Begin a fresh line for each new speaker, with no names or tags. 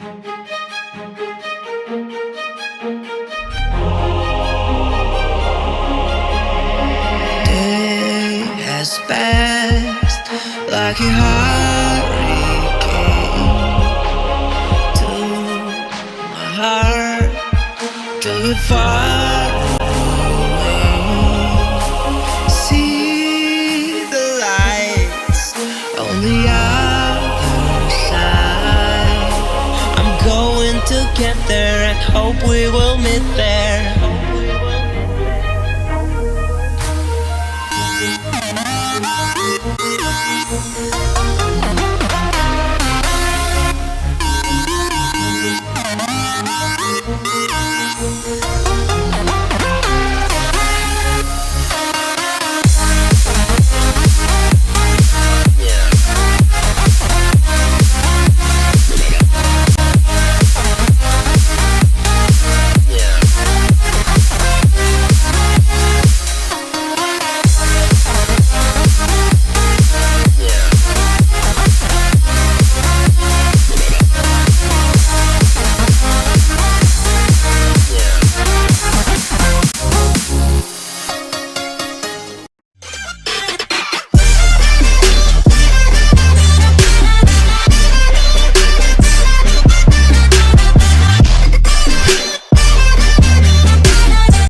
Day has passed like a hurricane to my heart, till we're far away. See the lights on the other side. I'm going to get there and hope we will meet there.